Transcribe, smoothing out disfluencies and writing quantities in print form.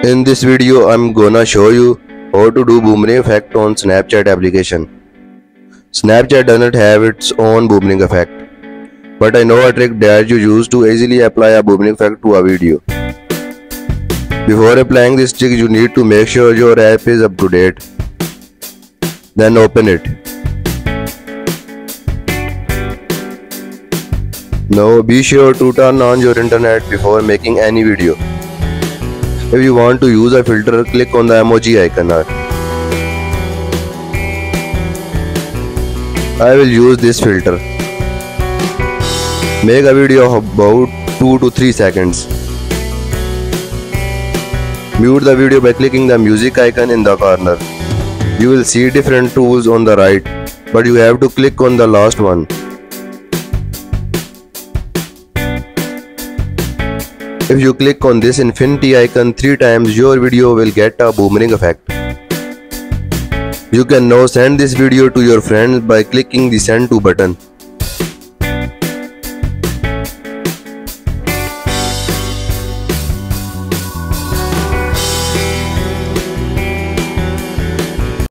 In this video, I'm gonna show you how to do boomerang effect on Snapchat application. Snapchat doesn't have its own boomerang effect, but I know a trick that you use to easily apply a boomerang effect to a video. Before applying this trick, you need to make sure your app is up to date. Then open it. Now be sure to turn on your internet before making any video. If you want to use a filter, click on the emoji icon. I will use this filter. Make a video of about 2 to 3 seconds. Mute the video by clicking the music icon in the corner. You will see different tools on the right, but you have to click on the last one. If you click on this infinity icon 3 times, your video will get a boomerang effect. You can now send this video to your friends by clicking the send to button.